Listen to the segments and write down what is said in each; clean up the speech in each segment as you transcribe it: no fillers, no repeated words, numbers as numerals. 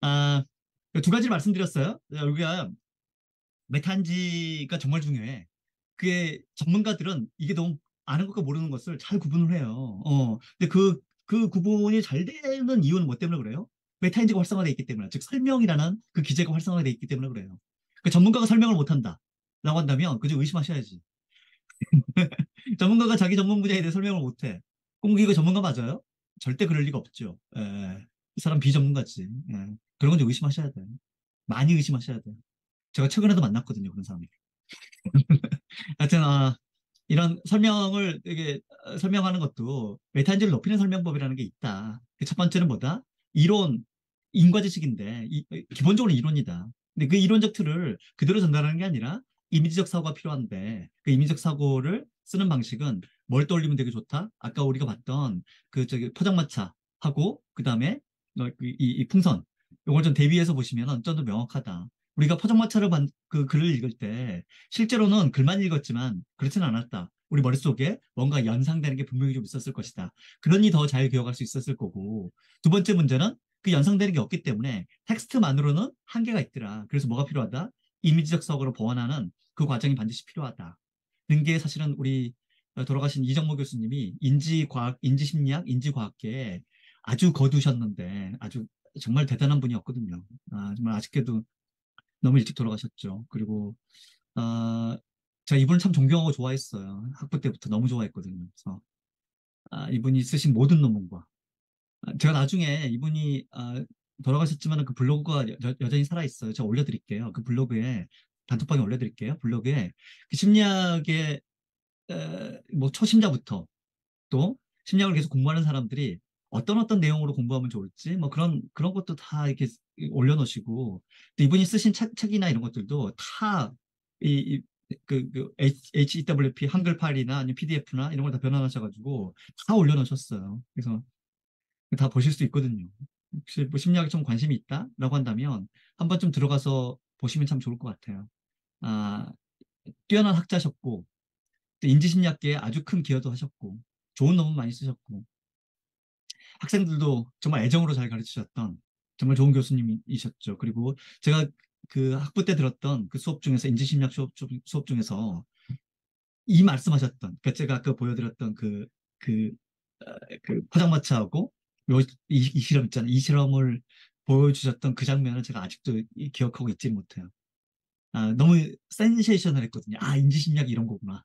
아, 두 가지를 말씀드렸어요. 여기가 메탄지가 정말 중요해. 그게 전문가들은 이게 너무 아는 것과 모르는 것을 잘 구분을 해요. 근데 그 구분이 잘 되는 이유는 뭐 때문에 그래요? 메타인지가 활성화되어 있기 때문에, 즉 설명이라는 그 기제가 활성화되어 있기 때문에 그래요. 그 전문가가 설명을 못한다. 라고 한다면 그저 의심하셔야지. 전문가가 자기 전문 분야에 대해 설명을 못해. 그럼 이거 전문가 맞아요? 절대 그럴 리가 없죠. 이 사람 비전문가지. 그런 건 좀 의심하셔야 돼요. 많이 의심하셔야 돼요. 제가 최근에도 만났거든요, 그런 사람이. 하여튼, 이런 설명을, 이게, 설명하는 것도 메타인지를 높이는 설명법이라는 게 있다. 그 첫 번째는 뭐다? 이론, 인과지식인데, 기본적으로 이론이다. 근데 그 이론적 틀을 그대로 전달하는 게 아니라 이미지적 사고가 필요한데, 그 이미지적 사고를 쓰는 방식은 뭘 떠올리면 되게 좋다? 아까 우리가 봤던 포장마차하고, 그 다음에 이 풍선, 이걸 좀 대비해서 보시면 좀 더 명확하다. 우리가 포장마차를 그 글을 읽을 때 실제로는 글만 읽었지만 그렇지는 않았다. 우리 머릿속에 뭔가 연상되는 게 분명히 좀 있었을 것이다. 그러니 더 잘 기억할 수 있었을 거고. 두 번째 문제는 그 연상되는 게 없기 때문에 텍스트만으로는 한계가 있더라. 그래서 뭐가 필요하다? 이미지적 석으로 보완하는 그 과정이 반드시 필요하다. 그런 게 사실은 우리 돌아가신 이정모 교수님이 인지과학, 인지심리학, 인지과학계에 아주 거두셨는데 아주 정말 대단한 분이었거든요. 정말 아쉽게도 너무 일찍 돌아가셨죠. 그리고 아, 제가 이분을 참 존경하고 좋아했어요. 학부 때부터 너무 좋아했거든요. 그래서 이분이 쓰신 모든 논문과 제가 나중에 이분이 돌아가셨지만 그 블로그가 여전히 살아있어요. 제가 올려드릴게요. 그 블로그에 단톡방에 올려드릴게요. 블로그에 그 심리학의 뭐 초심자부터 또 심리학을 계속 공부하는 사람들이 어떤 내용으로 공부하면 좋을지 뭐 그런 것도 다 이렇게 올려놓으시고 또 이분이 쓰신 책이나 이런 것들도 다 이, HEWP 한글 파일이나 아니면 PDF나 이런 걸 다 변환하셔가지고 다 올려놓으셨어요. 그래서 다 보실 수 있거든요. 혹시 뭐 심리학에 좀 관심이 있다라고 한다면 한번 좀 들어가서 보시면 참 좋을 것 같아요. 아, 뛰어난 학자셨고 또 인지심리학계에 아주 큰 기여도 하셨고 좋은 논문 많이 쓰셨고 학생들도 정말 애정으로 잘 가르치셨던 정말 좋은 교수님이셨죠. 그리고 제가 그 학부 때 들었던 그 수업 중에서 인지심리학 수업 중에서 이 말씀하셨던 그러니까 제가 아까 보여드렸던 그, 그 포장마차하고 이 실험 있잖아요. 이 실험을 보여주셨던 그 장면을 제가 아직도 기억하고 있지 못해요. 너무 센세이셔널 했거든요. 인지심리학이 이런 거구나.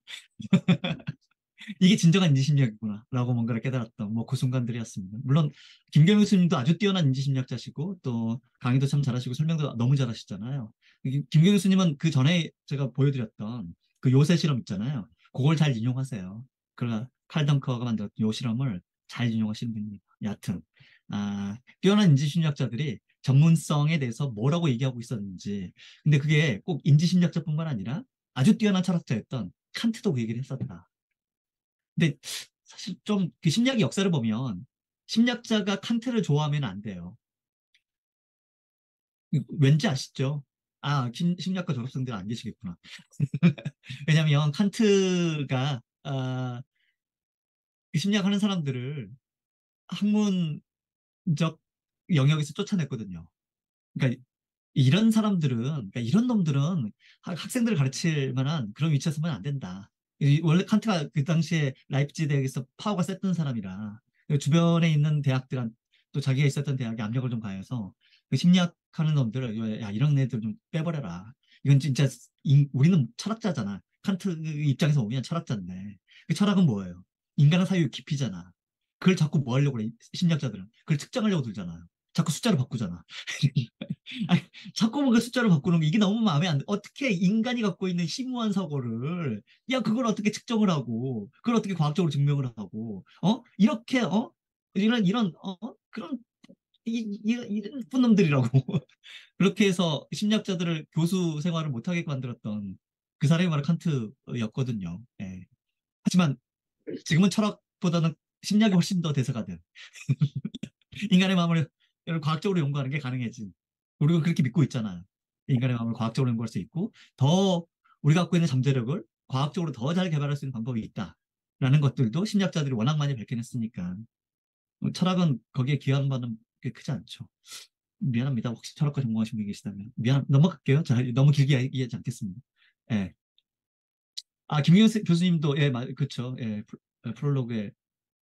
이게 진정한 인지심리학이구나 라고 뭔가를 깨달았던 뭐 그 순간들이었습니다. 물론 김경일 교수님도 아주 뛰어난 인지심리학자시고 또 강의도 참 잘하시고 설명도 너무 잘하시잖아요. 김경일 교수님은 그 전에 제가 보여드렸던 그 요새 실험 있잖아요. 그걸 잘 인용하세요. 그러나 칼 덩커가 만들었던 요 실험을 잘 인용하시는 분입니다. 여하튼 뛰어난 인지심리학자들이 전문성에 대해서 뭐라고 얘기하고 있었는지 근데 그게 꼭 인지심리학자뿐만 아니라 아주 뛰어난 철학자였던 칸트도 그 얘기를 했었다. 근데 사실 좀 그 심리학의 역사를 보면 심리학자가 칸트를 좋아하면 안 돼요. 왠지 아시죠? 심리학과 졸업생들 안 계시겠구나. 왜냐하면 칸트가 그 심리학하는 사람들을 학문적 영역에서 쫓아냈거든요. 그러니까 이런 사람들은, 그러니까 이런 놈들은 학생들을 가르칠 만한 그런 위치에 서면 안 된다. 원래 칸트가 그 당시에 라이프치히 대학에서 파워가 셌던 사람이라 주변에 있는 대학들한 또 자기가 있었던 대학에 압력을 좀 가해서 그 심리학 하는 놈들을 야 이런 애들 좀 빼버려라. 이건 진짜 우리는 철학자잖아. 칸트 입장에서 보면 철학자인데 그 철학은 뭐예요? 인간의 사유 깊이잖아. 그걸 자꾸 뭐 하려고 그래? 심리학자들은 그걸 측정하려고 들잖아요. 자꾸 숫자로 바꾸잖아. 아니, 자꾸 뭔가 숫자로 바꾸는 게 이게 너무 마음에 안 돼. 어떻게 인간이 갖고 있는 심오한 사고를 그걸 어떻게 측정을 하고 그걸 어떻게 과학적으로 증명을 하고 이렇게 이런 그런 이런 나쁜 놈들이라고 그렇게 해서 심리학자들을 교수 생활을 못하게 만들었던 그 사람이 바로 칸트였거든요. 예. 하지만 지금은 철학보다는 심리학이 훨씬 더 대세가 된 인간의 마음을 과학적으로 연구하는 게 가능해진 우리가 그렇게 믿고 있잖아요. 인간의 마음을 과학적으로 연구할 수 있고 더 우리가 갖고 있는 잠재력을 과학적으로 더 잘 개발할 수 있는 방법이 있다라는 것들도 심리학자들이 워낙 많이 밝혀냈으니까 철학은 거기에 기여하는 바는 꽤 크지 않죠. 미안합니다. 혹시 철학과 전공하신 분이 계시다면. 넘어갈게요. 자, 너무 길게 얘기하지 않겠습니다. 예. 아, 김기현 교수님도, 예, 그쵸. 예, 프롤로그에,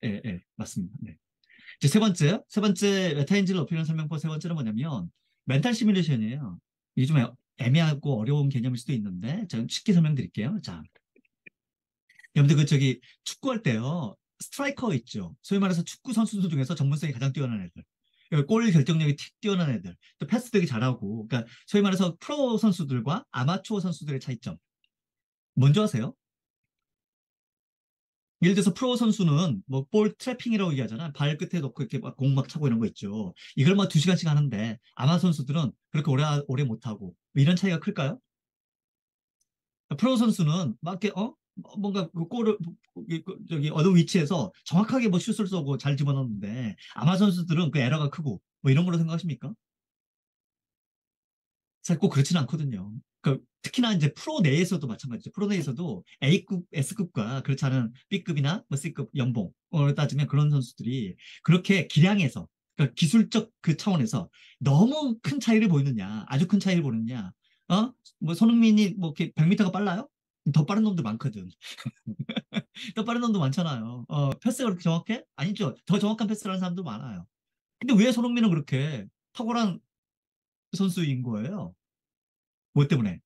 예, 예, 맞습니다. 네. 이제 세 번째 메타인지를 어필하는 설명법 세 번째는 뭐냐면, 멘탈 시뮬레이션이에요. 이게 좀 애매하고 어려운 개념일 수도 있는데, 제가 쉽게 설명드릴게요. 자, 여러분들 저기 축구할 때요, 스트라이커 있죠. 소위 말해서 축구 선수들 중에서 전문성이 가장 뛰어난 애들. 골 결정력이 뛰어난 애들. 또 패스 되게 잘하고. 그러니까 소위 말해서 프로 선수들과 아마추어 선수들의 차이점. 먼저 하세요. 예를 들어서 프로 선수는 뭐 볼 트래핑이라고 얘기하잖아. 발 끝에 놓고 이렇게 막 공 막 차고 이런 거 있죠. 이걸 막 2시간씩 하는데 아마 선수들은 그렇게 오래 못 하고. 이런 차이가 클까요? 프로 선수는 막 이렇게 뭔가 그 골을 저기 어느 위치에서 정확하게 뭐 슛을 쏘고 잘 집어넣는데 아마 선수들은 그 에러가 크고 뭐 이런 걸로 생각하십니까? 사실 꼭 그렇지는 않거든요. 특히나 이제 프로 내에서도 마찬가지죠. 프로 내에서도 A급, S급과 그렇지 않은 B급이나 뭐 C급 연봉을 따지면 그런 선수들이 그렇게 기량에서, 그러니까 기술적 그 차원에서 너무 큰 차이를 보이느냐, 아주 큰 차이를 보느냐, 뭐 손흥민이 뭐 이렇게 100m가 빨라요? 더 빠른 놈들 많거든. 더 빠른 놈도 많잖아요. 패스가 그렇게 정확해? 아니죠. 더 정확한 패스를 하는 사람도 많아요. 근데 왜 손흥민은 그렇게 탁월한 선수인 거예요? 뭐 때문에?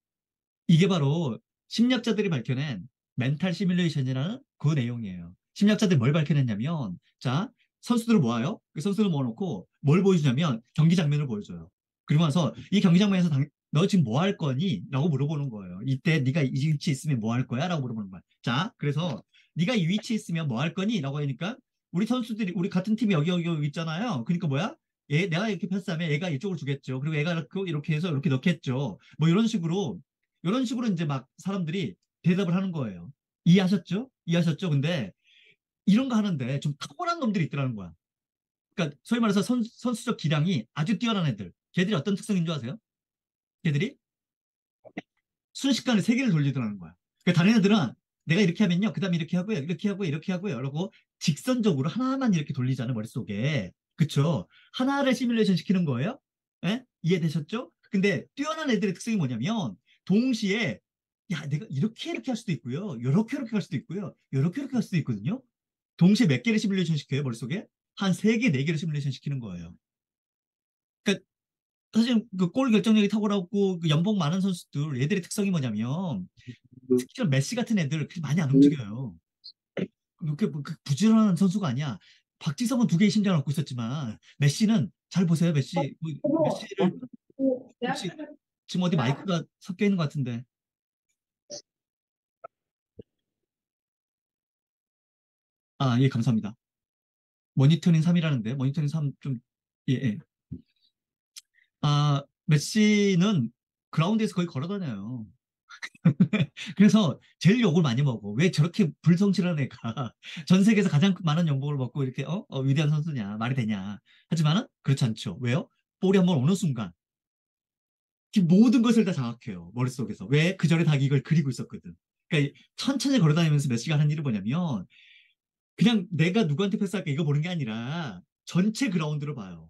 이게 바로 심리학자들이 밝혀낸 멘탈 시뮬레이션이라는 그 내용이에요. 심리학자들이 뭘 밝혀냈냐면, 자, 선수들을 모아요. 그 선수들을 모아놓고 뭘 보여주냐면 경기 장면을 보여줘요. 그리고 나서 이 경기 장면에서 너 지금 뭐 할 거니? 라고 물어보는 거예요. 이때 네가 이 위치에 있으면 뭐 할 거야? 라고 물어보는 거야. 자, 그래서 네가 이 위치에 있으면 뭐 할 거니? 라고 하니까 우리 선수들이 우리 같은 팀이 여기 있잖아요. 그러니까 뭐야? 내가 이렇게 패스하면 얘가 이쪽으로 주겠죠. 그리고 얘가 이렇게 해서 이렇게 넣겠죠. 뭐 이런 식으로 이제 막 사람들이 대답을 하는 거예요. 이해하셨죠? 이해하셨죠? 근데 이런 거 하는데 좀 탁월한 놈들이 있더라는 거야. 그러니까 소위 말해서 선수적 기량이 아주 뛰어난 애들. 걔들이 어떤 특성인 줄 아세요? 걔들이 순식간에 세 개를 돌리더라는 거야. 그러니까 다른 애들은 내가 이렇게 하면요. 그 다음에 이렇게 하고요. 이렇게 하고요. 이렇게 하고요. 그러고 직선적으로 하나만 이렇게 돌리잖아요. 머릿속에. 그쵸? 하나를 시뮬레이션 시키는 거예요. 예? 이해되셨죠? 근데 뛰어난 애들의 특성이 뭐냐면 동시에 야, 내가 이렇게 할 수도 있고요. 이렇게 할 수도 있고요. 이렇게 할 수도 있거든요. 동시에 몇 개를 시뮬레이션 시켜요, 머릿속에? 한 세 개, 네 개를 시뮬레이션 시키는 거예요. 그러니까 사실 그 골 결정력이 탁월하고 그 연봉 많은 선수들 얘들의 특성이 뭐냐면 특히나 메시 같은 애들 그렇게 많이 안 움직여요. 그렇게 그 부지런한 선수가 아니야. 박지성은 두 개의 심장을 갖고 있었지만 메시는 잘 보세요, 메시. 메시를 혹시 지금 어디 마이크가 섞여 있는 것 같은데. 아, 예, 감사합니다. 모니터링 3이라는데 모니터링 3 좀, 예, 예. 아, 메시는 그라운드에서 거의 걸어 다녀요. 그래서 제일 욕을 많이 먹어. 왜 저렇게 불성실한 애가 전 세계에서 가장 많은 연봉을 받고 이렇게 위대한 선수냐 말이 되냐. 하지만은 그렇지 않죠. 왜요? 볼이 한번 오는 순간 모든 것을 다 장악해요. 머릿속에서. 왜? 그 전에 다 이걸 그리고 있었거든. 그러니까 천천히 걸어다니면서 메시가 하는 일은 뭐냐면 그냥 내가 누구한테 패스할까 이거 보는 게 아니라 전체 그라운드를 봐요.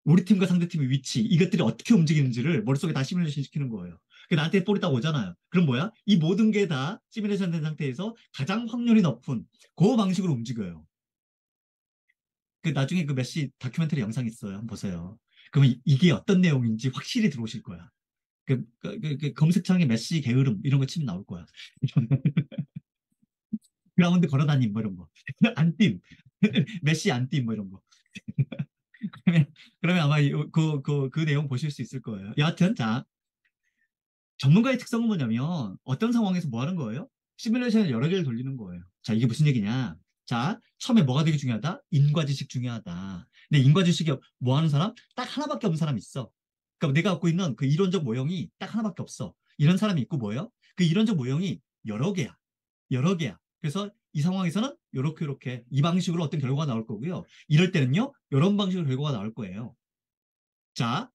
우리 팀과 상대팀의 위치, 이것들이 어떻게 움직이는지를 머릿속에 다 시뮬레이션 시키는 거예요. 나한테 볼이 딱 오잖아요. 그럼 뭐야? 이 모든 게 다 시뮬레이션 된 상태에서 가장 확률이 높은 그 방식으로 움직여요. 나중에 그 메시 다큐멘터리 영상 있어요. 한번 보세요. 그러면 이게 어떤 내용인지 확실히 들어오실 거야. 검색창에 메시 게으름 이런 거 치면 나올 거야. 그라운드 걸어다님 뭐 이런 거. 안팀 메시 안팀 뭐 이런 거. 그러면, 아마 그 내용 보실 수 있을 거예요. 여하튼 자, 전문가의 특성은 뭐냐면 어떤 상황에서 뭐 하는 거예요? 시뮬레이션을 여러 개를 돌리는 거예요. 자, 이게 무슨 얘기냐? 자, 처음에 뭐가 되게 중요하다? 인과지식 중요하다. 근데 인과지식이 뭐 하는 사람? 딱 하나밖에 없는 사람이 있어. 그러니까 내가 갖고 있는 그 이론적 모형이 딱 하나밖에 없어. 이런 사람이 있고 뭐예요? 그 이론적 모형이 여러 개야. 여러 개야. 그래서 이 상황에서는 요렇게 이 방식으로 어떤 결과가 나올 거고요. 이럴 때는요, 이런 방식으로 결과가 나올 거예요. 자,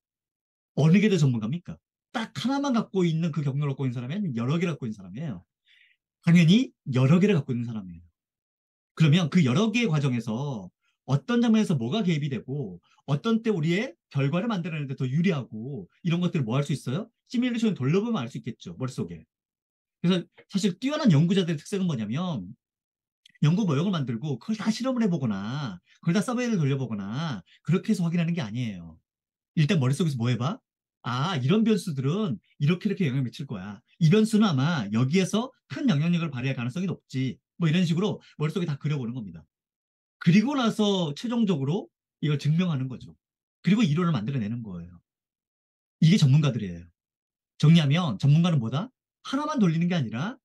어느 게 더 전문가입니까? 딱 하나만 갖고 있는 그 경력을 갖고 있는 사람이 아니면 여러 개를 갖고 있는 사람이에요. 당연히 여러 개를 갖고 있는 사람이에요. 그러면 그 여러 개의 과정에서 어떤 장면에서 뭐가 개입이 되고 어떤 때 우리의 결과를 만들어내는데 더 유리하고 이런 것들을 뭐 할 수 있어요? 시뮬레이션을 돌려보면 알 수 있겠죠. 머릿속에. 그래서 사실 뛰어난 연구자들의 특색은 뭐냐면 연구 모형을 만들고 그걸 다 실험을 해보거나 그걸 다 서베이를 돌려보거나 그렇게 해서 확인하는 게 아니에요. 일단 머릿속에서 뭐 해봐? 아, 이런 변수들은 이렇게 이렇게 영향을 미칠 거야. 이 변수는 아마 여기에서 큰 영향력을 발휘할 가능성이 높지. 뭐 이런 식으로 머릿속에 다 그려보는 겁니다. 그리고 나서 최종적으로 이걸 증명하는 거죠. 그리고 이론을 만들어내는 거예요. 이게 전문가들이에요. 정리하면 전문가는 뭐다? 하나만 돌리는 게 아니라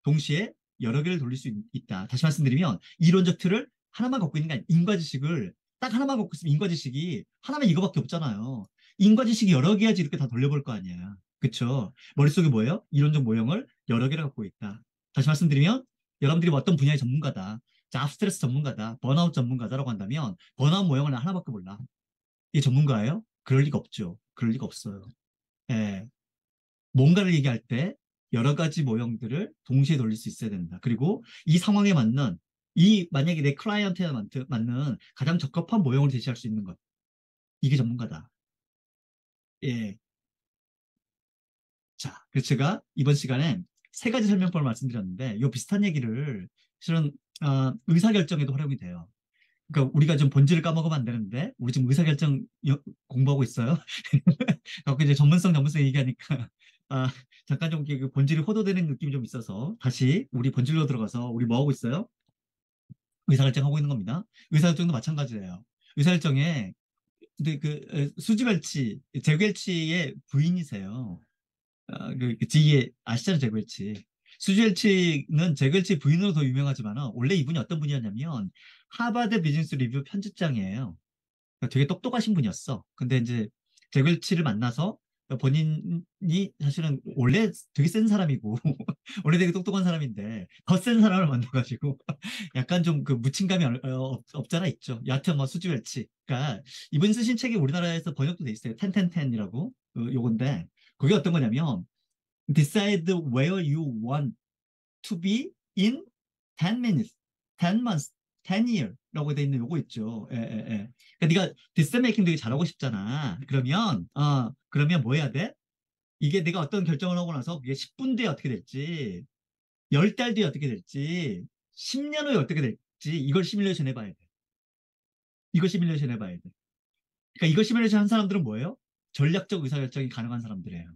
동시에 여러 개를 돌릴 수 있다. 다시 말씀드리면 이론적 틀을 하나만 갖고 있는 게 아니라 인과지식을 딱 하나만 갖고 있으면 인과지식이 하나면 이거밖에 없잖아요. 인과지식이 여러 개야지 이렇게 다 돌려볼 거 아니야. 그쵸? 머릿속에 뭐예요? 이론적 모형을 여러 개를 갖고 있다. 다시 말씀드리면 여러분들이 뭐 어떤 분야의 전문가다. 자, 스트레스 전문가다. 번아웃 전문가다라고 한다면 번아웃 모형을 나 하나밖에 몰라. 이게 전문가예요? 그럴 리가 없죠. 그럴 리가 없어요. 예. 뭔가를 얘기할 때 여러 가지 모형들을 동시에 돌릴 수 있어야 된다. 그리고 이 상황에 맞는 만약에 내 클라이언트에 맞는 가장 적합한 모형을 제시할 수 있는 것. 이게 전문가다. 예. 자, 그래서 제가 이번 시간에 세 가지 설명법을 말씀드렸는데 이 비슷한 얘기를 실은 의사결정에도 활용이 돼요. 그러니까 우리가 좀 본질을 까먹으면 안 되는데 우리 지금 의사결정 공부하고 있어요. 자꾸 이제 전문성 얘기하니까 아, 잠깐 좀 그 본질이 호도되는 느낌이 좀 있어서 다시 우리 본질로 들어가서 우리 뭐 하고 있어요? 의사결정하고 있는 겁니다. 의사결정도 마찬가지예요. 의사결정에 근데 수지vel치, 제구엘치의 부인이세요. 지의 아시잖아요, 제구엘치. 수지웰치는 제구엘치 부인으로 더 유명하지만 원래 이분이 어떤 분이었냐면 하버드 비즈니스 리뷰 편집장이에요. 그러니까 되게 똑똑하신 분이었어. 근데 이제 제글치를 만나서 본인이 사실은 원래 되게 센 사람이고 원래 되게 똑똑한 사람인데 더 센 사람을 만나가지고 약간 좀 그 묻힌감이 없잖아 있죠. 여하튼 뭐 수지웰치. 그러니까 이분 쓰신 책이 우리나라에서 번역도 돼 있어요. 10-10-10이라고 요건데 그게 어떤 거냐면 Decide where you want to be in 10 minutes, 10 months, 10 year라고 돼 있는 요거 있죠. 예, 예, 예. 그러니까 네가 decision making 되게 잘하고 싶잖아. 그러면 뭐 해야 돼? 이게 내가 어떤 결정을 하고 나서 그게 10분 뒤에 어떻게 될지, 10달 뒤에 어떻게 될지, 10년 후에 어떻게 될지 이걸 시뮬레이션 해봐야 돼. 이걸 시뮬레이션 해봐야 돼. 그러니까 이걸 시뮬레이션 한 사람들은 뭐예요? 전략적 의사결정이 가능한 사람들이에요.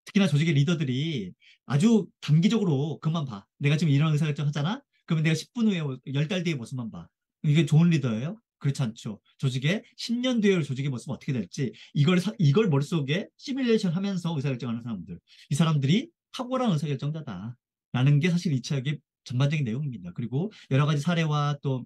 특히나 조직의 리더들이 아주 단기적으로 그만 봐. 내가 지금 이런 의사결정 하잖아? 그러면 내가 10분 후에, 10달 뒤에 모습만 봐. 이게 좋은 리더예요? 그렇지 않죠. 조직의 10년 뒤에 조직의 모습은 어떻게 될지 이걸 머릿속에 시뮬레이션 하면서 의사결정하는 사람들. 이 사람들이 탁월한 의사결정자다. 라는 게 사실 이 책의 전반적인 내용입니다. 그리고 여러 가지 사례와 또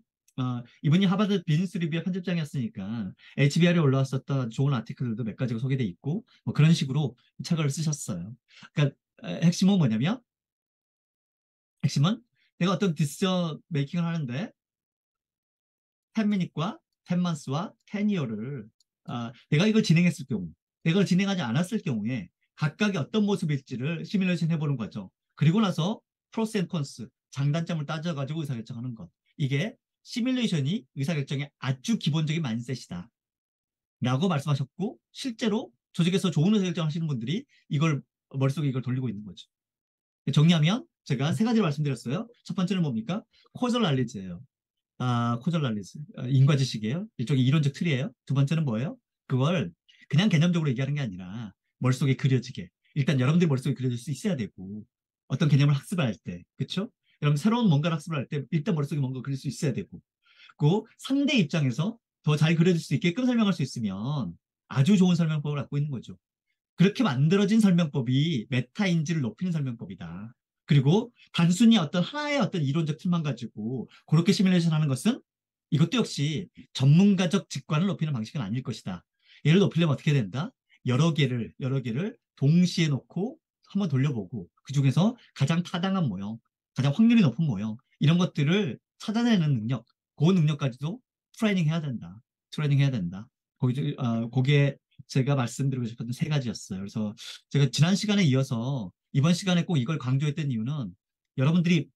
이분이 하버드 비즈니스 리뷰의 편집장이었으니까 HBR에 올라왔었던 좋은 아티클들도 몇 가지가 소개돼 있고 뭐 그런 식으로 책을 쓰셨어요. 그러니까 핵심은 뭐냐면 핵심은 내가 어떤 디시전 메이킹을 하는데 10미닛과 10months와 10year를 내가 이걸 진행했을 경우 내가 이걸 진행하지 않았을 경우에 각각의 어떤 모습일지를 시뮬레이션 해보는 거죠. 그리고 나서 프로스 앤 콘스 장단점을 따져가지고 의사결정하는 것. 이게 시뮬레이션이 의사결정의 아주 기본적인 마인셋이다. 라고 말씀하셨고 실제로 조직에서 좋은 의사결정 하시는 분들이 이걸 머릿속에 이걸 돌리고 있는 거죠. 정리하면 제가 세 가지를 말씀드렸어요. 첫 번째는 뭡니까? 코절 날리지예요. 코절 날리지. 인과지식이에요. 일종의 이론적 틀이에요. 두 번째는 뭐예요? 그걸 그냥 개념적으로 얘기하는 게 아니라 머릿속에 그려지게. 일단 여러분들 머릿속에 그려질 수 있어야 되고 어떤 개념을 학습을 할 때, 그렇죠? 여러분 새로운 뭔가를 학습을 할 때 일단 머릿속에 뭔가 그릴 수 있어야 되고 그 상대 입장에서 더 잘 그려질 수 있게끔 설명할 수 있으면 아주 좋은 설명법을 갖고 있는 거죠. 그렇게 만들어진 설명법이 메타인지를 높이는 설명법이다. 그리고 단순히 어떤 하나의 어떤 이론적 틀만 가지고 그렇게 시뮬레이션 하는 것은 이것도 역시 전문가적 직관을 높이는 방식은 아닐 것이다. 얘를 높이려면 어떻게 된다? 여러 개를 동시에 놓고 한번 돌려보고 그 중에서 가장 타당한 모형, 가장 확률이 높은 모형 이런 것들을 찾아내는 능력, 그 능력까지도 트레이닝 해야 된다. 트레이닝 해야 된다. 거기에 제가 말씀드리고 싶었던 세 가지였어요. 그래서 제가 지난 시간에 이어서 이번 시간에 꼭 이걸 강조했던 이유는 여러분들이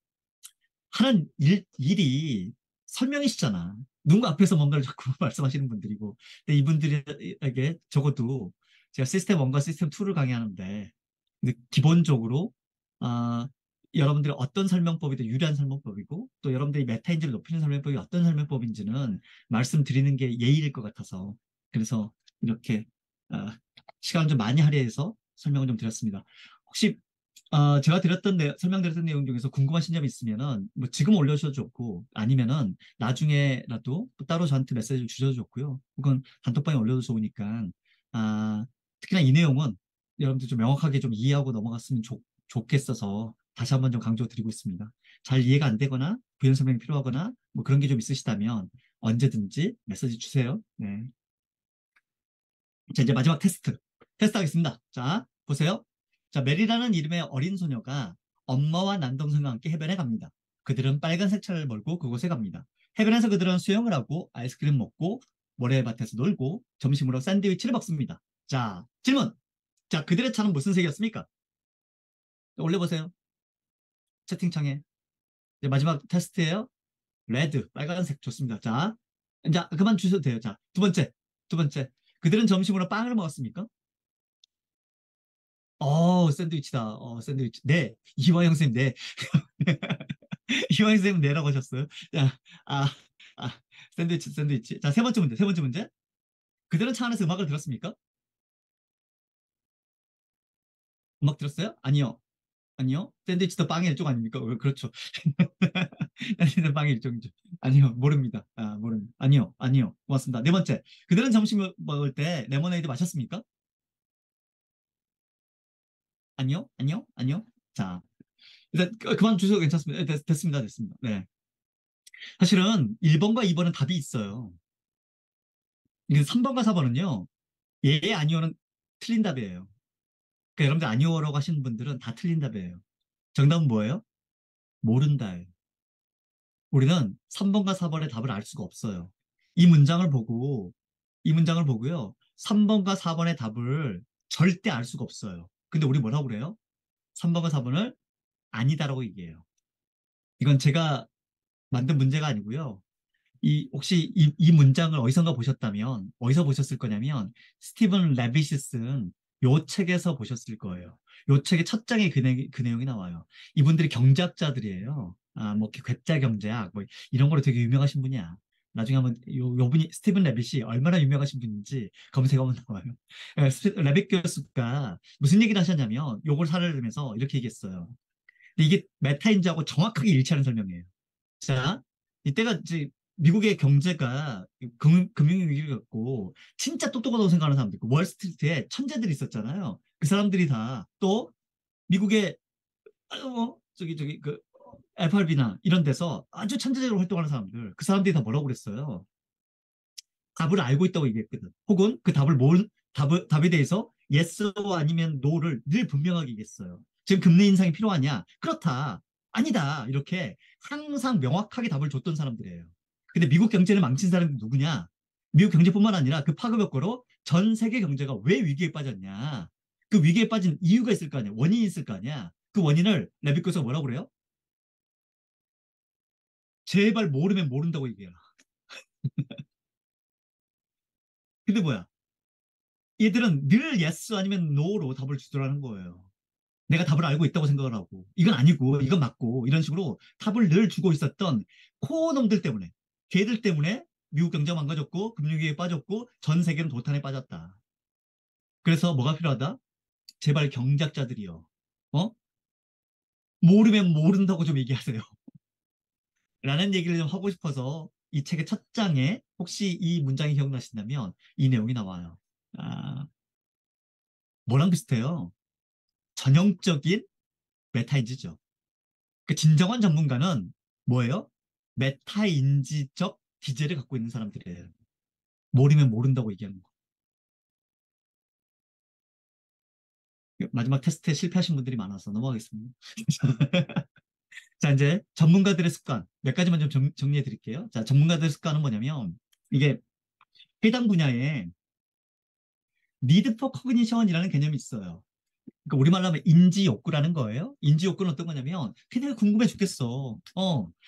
하는 일이 설명이시잖아. 누군가 앞에서 뭔가를 자꾸 말씀하시는 분들이고, 근데 이분들에게 적어도 제가 시스템 1과 시스템 2를 강의하는데, 근데 기본적으로, 아, 여러분들이 어떤 설명법이 더 유리한 설명법이고, 또 여러분들이 메타인지를 높이는 설명법이 어떤 설명법인지는 말씀드리는 게 예의일 것 같아서, 그래서 이렇게, 아, 시간을 좀 많이 할애해서 설명을 좀 드렸습니다. 혹시 제가 설명드렸던 내용 중에서 궁금하신 점 있으면은, 뭐 지금 올려주셔도 좋고, 아니면은 나중에라도 또 따로 저한테 메시지 주셔도 좋고요. 혹은 단톡방에 올려도 좋으니까, 특히나 이 내용은 여러분들 좀 명확하게 좀 이해하고 넘어갔으면 좋겠어서 다시 한번 좀 강조드리고 있습니다. 잘 이해가 안 되거나, 부연 설명이 필요하거나, 뭐 그런 게 좀 있으시다면 언제든지 메시지 주세요. 네. 자, 이제 마지막 테스트 하겠습니다. 자, 보세요. 자, 메리라는 이름의 어린 소녀가 엄마와 남동생과 함께 해변에 갑니다. 그들은 빨간색 차를 몰고 그곳에 갑니다. 해변에서 그들은 수영을 하고 아이스크림 먹고 모래밭에서 놀고 점심으로 샌드위치를 먹습니다. 자, 질문. 자, 그들의 차는 무슨 색이었습니까? 올려보세요. 채팅창에. 이제 마지막 테스트예요. 레드, 빨간색 좋습니다. 자, 이제 그만 주셔도 돼요. 자, 두 번째. 그들은 점심으로 빵을 먹었습니까? 샌드위치다. 샌드위치. 네. 이화영 선생님, 네. 이화영 선생님, 네라고 하셨어요. 자, 아, 샌드위치. 자, 세 번째 문제. 그들은 차 안에서 음악을 들었습니까? 음악 들었어요? 아니요. 샌드위치도 빵의 일종 아닙니까? 그렇죠. 샌드위치는 빵의 일종이죠. 아니요, 모릅니다. 모릅니다. 아니요. 고맙습니다. 네 번째. 그들은 점심 먹을 때 레모네이드 마셨습니까? 아니요. 자, 일단 그만 주셔도 괜찮습니다. 됐습니다. 네. 사실은 1번과 2번은 답이 있어요. 이게 3번과 4번은요, 예, 아니오는 틀린 답이에요. 그러니까 여러분들 아니오라고 하시는 분들은 다 틀린 답이에요. 정답은 뭐예요? 모른다예요. 우리는 3번과 4번의 답을 알 수가 없어요. 이 문장을 보고, 이 문장을 보고요, 3번과 4번의 답을 절대 알 수가 없어요. 근데 우리 뭐라고 그래요? 3번과 4번을 아니다라고 얘기해요. 이건 제가 만든 문제가 아니고요. 혹시 이 문장을 어디선가 보셨다면, 어디서 보셨을 거냐면, 스티븐 레빗이 쓴 요 책에서 보셨을 거예요. 요 책의 첫 장에 그 내용이 나와요. 이분들이 경제학자들이에요. 뭐, 이렇게 괴짜 경제학, 뭐, 이런 거로 되게 유명하신 분이야. 나중에 한번, 요 분이, 스티븐 레빗이 얼마나 유명하신 분인지 검색하면 나와요. 레빗 교수가 무슨 얘기를 하셨냐면, 요걸 사례를 들면서 이렇게 얘기했어요. 근데 이게 메타인지하고 정확하게 일치하는 설명이에요. 자, 이때가 이제 미국의 경제가 금융위기를 겪고 진짜 똑똑하다고 생각하는 사람들 있고 월스트리트에 천재들이 있었잖아요. 그 사람들이 다 또 미국의 저기 그 FRB나 이런 데서 아주 천재적으로 활동하는 사람들 그 사람들이 다 뭐라고 그랬어요? 답을 알고 있다고 얘기했거든. 혹은 그 답에 대해서 yes와 아니면 no를 늘 분명하게 얘기했어요. 지금 금리 인상이 필요하냐? 그렇다. 아니다. 이렇게 항상 명확하게 답을 줬던 사람들이에요. 근데 미국 경제를 망친 사람이 누구냐? 미국 경제뿐만 아니라 그 파급 효과로 전 세계 경제가 왜 위기에 빠졌냐? 그 위기에 빠진 이유가 있을 거 아니야? 원인이 있을 거 아니야? 그 원인을 레비코스가 뭐라고 그래요? 제발 모르면 모른다고 얘기해라. 근데 뭐야? 얘들은 늘 yes 아니면 no로 답을 주더라는 거예요. 내가 답을 알고 있다고 생각을 하고 이건 아니고 이건 맞고 이런 식으로 답을 늘 주고 있었던 코어 놈들 때문에 걔들 때문에 미국 경제가 망가졌고 금융위기에 빠졌고 전 세계는 도탄에 빠졌다. 그래서 뭐가 필요하다? 제발 경제학자들이요. 어? 모르면 모른다고 좀 얘기하세요. 라는 얘기를 좀 하고 싶어서 이 책의 첫 장에 혹시 이 문장이 기억나신다면 이 내용이 나와요. 아, 뭐랑 비슷해요? 전형적인 메타인지죠. 그 진정한 전문가는 뭐예요? 메타인지적 기재를 갖고 있는 사람들이에요. 모르면 모른다고 얘기하는 거. 마지막 테스트에 실패하신 분들이 많아서 넘어가겠습니다. 자, 이제 전문가들의 습관. 몇 가지만 좀 정리해 드릴게요. 자, 전문가들의 습관은 뭐냐면, 이게 해당 분야에 need for cognition이라는 개념이 있어요. 그러니까 우리말로 하면 인지 욕구라는 거예요. 인지 욕구는 어떤 거냐면 그냥 궁금해 죽겠어.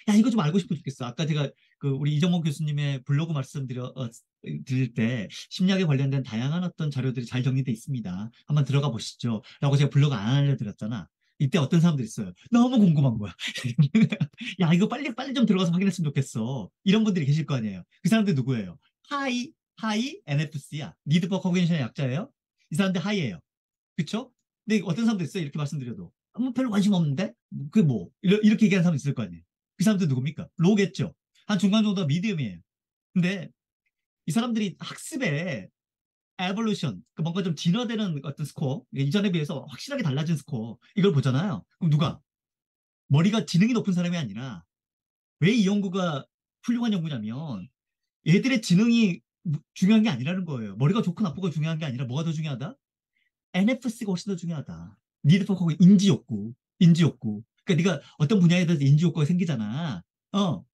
야 이거 좀 알고 싶어 죽겠어. 아까 제가 그 우리 이정모 교수님의 블로그 드릴 때 심리학에 관련된 다양한 어떤 자료들이 잘 정리되어 있습니다. 한번 들어가 보시죠. 라고 제가 블로그 안 알려드렸잖아. 이때 어떤 사람들이 있어요. 너무 궁금한 거야. 야, 이거 빨리 좀 들어가서 확인했으면 좋겠어. 이런 분들이 계실 거 아니에요. 그 사람들 누구예요? 하이 NFC야. Need for Cognition의 약자예요. 이 사람들 하이예요. 그쵸? 근데 어떤 사람도 있어요. 이렇게 말씀드려도. 별로 관심 없는데? 그게 뭐? 이렇게 얘기하는 사람 있을 거 아니에요. 그 사람들 누굽니까? 로겠죠. 한 중간 정도가 미디움이에요. 근데 이 사람들이 학습에 에볼루션, 뭔가 좀 진화되는 어떤 스코어, 이전에 비해서 확실하게 달라진 스코어, 이걸 보잖아요. 그럼 누가? 머리가 지능이 높은 사람이 아니라 왜 이 연구가 훌륭한 연구냐면 얘들의 지능이 중요한 게 아니라는 거예요. 머리가 좋고 나쁘고 중요한 게 아니라 뭐가 더 중요하다? NFC가 훨씬 더 중요하다. 니드 포커 인지 욕구, 인지 욕구. 그러니까 네가 어떤 분야에 대해서 인지 욕구가 생기잖아.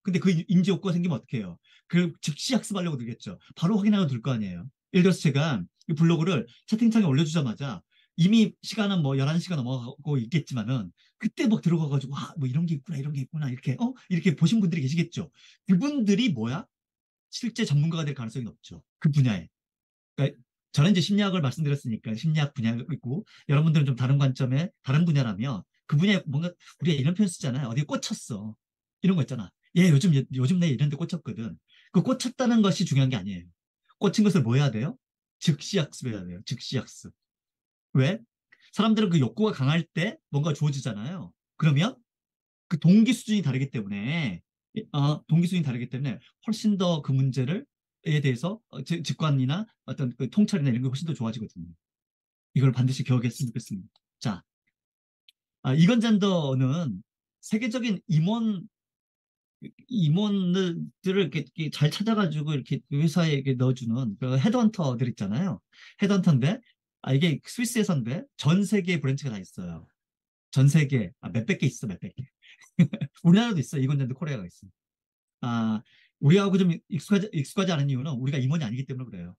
근데 그 인지 욕구가 생기면 어떻게 해요? 그 즉시 학습하려고 들겠죠. 바로 확인하고 들 거 아니에요. 예를 들어서 제가 이 블로그를 채팅창에 올려주자마자 이미 시간은 뭐 11시가 넘어가고 있겠지만은 그때 막 들어가가지고 뭐 이런 게 있구나 이런 게 있구나 이렇게 이렇게 보신 분들이 계시겠죠. 그분들이 뭐야? 실제 전문가가 될 가능성이 높죠. 그 분야에. 그러니까 저는 이제 심리학을 말씀드렸으니까 심리학 분야가 있고 여러분들은 좀 다른 관점의 다른 분야라면 그 분야에 뭔가 우리가 이런 표현 쓰잖아요. 어디에 꽂혔어. 이런 거 있잖아. 요즘 내 이런 데 꽂혔거든. 그 꽂혔다는 것이 중요한 게 아니에요. 꽂힌 것을 뭐 해야 돼요? 즉시 학습해야 돼요. 즉시 학습. 왜? 사람들은 그 욕구가 강할 때 뭔가 주어지잖아요. 그러면 그 동기 수준이 다르기 때문에 동기 수준이 다르기 때문에 훨씬 더 그 문제를 에 대해서 직관이나 어떤 그 통찰이나 이런 게 훨씬 더 좋아지거든요. 이걸 반드시 기억했으면 좋겠습니다. 자, 이건 잔더는 세계적인 임원들을 이렇게 잘 찾아가지고 이렇게 회사에 이렇게 넣어주는 그 헤드헌터들 있잖아요. 헤드헌터인데, 이게 스위스에서인데 전 세계에 브랜치가 다 있어요. 전 세계, 몇백 개 있어, 몇백 개. 우리나라도 있어. 이건잔더 코리아가 있어. 아, 우리하고 좀 익숙하지 않은 이유는 우리가 임원이 아니기 때문에 그래요.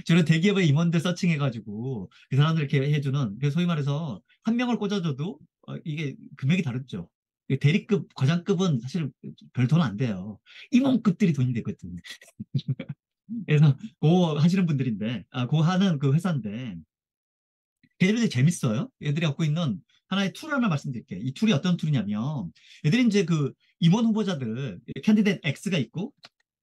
저는 대기업의 임원들 서칭해가지고 그 사람들 이렇게 해주는, 그 소위 말해서 한 명을 꽂아줘도 이게 금액이 다르죠. 대리급, 과장급은 사실 별 돈 안 돼요. 임원급들이 돈이 되거든요. 그래서 그거 하시는 분들인데, 그거 하는 그 회사인데, 걔들이 재밌어요. 얘들이 갖고 있는 하나의 툴 하나 말씀드릴게요. 이 툴이 어떤 툴이냐면, 얘들이 이제 그 임원 후보자들, 캔디데이트 X가 있고,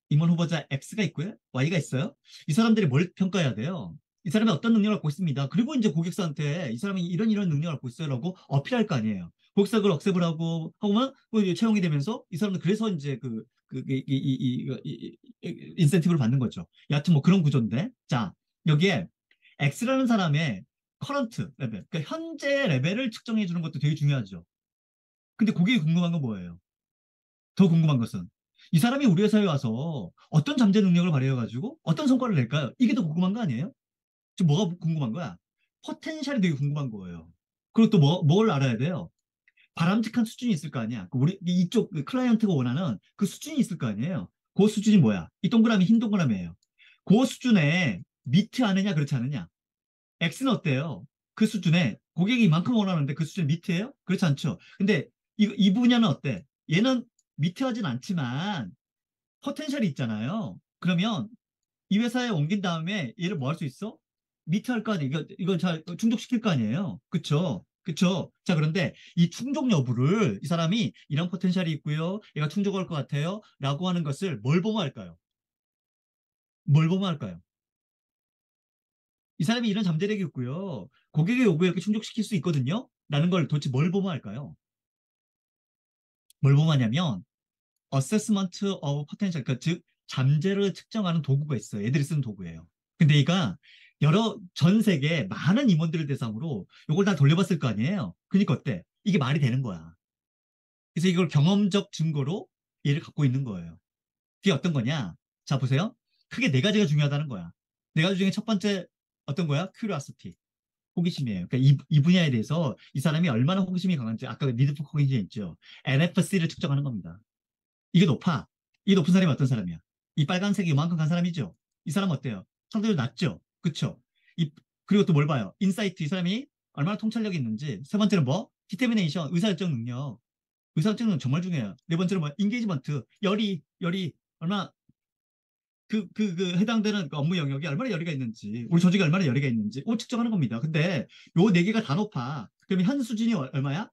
임원 후보자 X가 있고요. Y가 있어요. 이 사람들이 뭘 평가해야 돼요? 이 사람이 어떤 능력을 갖고 있습니다. 그리고 이제 고객사한테 이 사람이 이런 능력을 갖고 있어요라고 어필할 거 아니에요. 고객사 그걸 억셉을 하고만 채용이 되면서 이 사람은 그래서 이제 인센티브를 받는 거죠. 여하튼 뭐 그런 구조인데. 자, 여기에 X라는 사람의 커런트 레벨, 그러니까 현재 레벨을 측정해 주는 것도 되게 중요하죠. 근데 고객이 궁금한 건 뭐예요? 더 궁금한 것은 이 사람이 우리 회사에 와서 어떤 잠재 능력을 발휘해가지고 어떤 성과를 낼까요? 이게 더 궁금한 거 아니에요? 지금 뭐가 궁금한 거야? 포텐셜이 되게 궁금한 거예요. 그리고 또 뭘 알아야 돼요? 바람직한 수준이 있을 거 아니야. 우리 이쪽 그 클라이언트가 원하는 그 수준이 있을 거 아니에요. 그 수준이 뭐야? 이 동그라미 흰 동그라미예요. 그 수준에 미트 하느냐 그렇지 않느냐? X는 어때요? 그 수준에 고객이 이만큼 원하는데 그 수준 미트예요? 그렇지 않죠. 근데 이 분야는 어때? 얘는 미트하진 않지만 포텐셜이 있잖아요. 그러면 이 회사에 옮긴 다음에 얘를 뭐 할 수 있어? 미트할 거 아니에요. 이거 잘 충족시킬 거 아니에요. 그쵸? 그쵸? 자, 그런데 이 충족 여부를 이 사람이 이런 포텐셜이 있고요. 얘가 충족할 것 같아요. 라고 하는 것을 뭘 보면 할까요? 뭘 보면 할까요? 이 사람이 이런 잠재력이 있고요. 고객의 요구에 이렇게 충족시킬 수 있거든요. 라는 걸 도대체 뭘 보면 할까요? 뭘 보면 하냐면 assessment of potential, 그러니까 즉 잠재를 측정하는 도구가 있어요. 애들이 쓰는 도구예요. 근데 얘가 여러 전 세계 많은 임원들을 대상으로 이걸 다 돌려봤을 거 아니에요. 그러니까 어때? 이게 말이 되는 거야. 그래서 이걸 경험적 증거로 얘를 갖고 있는 거예요. 그게 어떤 거냐? 자, 보세요. 크게 네 가지가 중요하다는 거야. 네 가지 중에 첫 번째 어떤 거야? curiosity. 호기심이에요. 그러니까 이 분야에 대해서 이 사람이 얼마나 호기심이 강한지, 아까 니드 포 코기심 있죠. NFC를 측정하는 겁니다. 이게 높아. 이 높은 사람이 어떤 사람이야? 이 빨간색이 이만큼 간 사람이죠. 이 사람 어때요? 상대적으로 낮죠. 그쵸? 그리고 또 뭘 봐요? 인사이트. 이 사람이 얼마나 통찰력이 있는지. 세 번째는 뭐? 디테미네이션. 의사결정 능력. 의사결정 능력 정말 중요해요. 네 번째는 뭐? 인게이지먼트. 열의. 열이 얼마나 해당되는 그 업무 영역이 얼마나 열이가 있는지, 우리 조직이 얼마나 열이가 있는지, 측정하는 겁니다. 근데 요 네 개가 다 높아. 그러면 현 수준이 얼마야?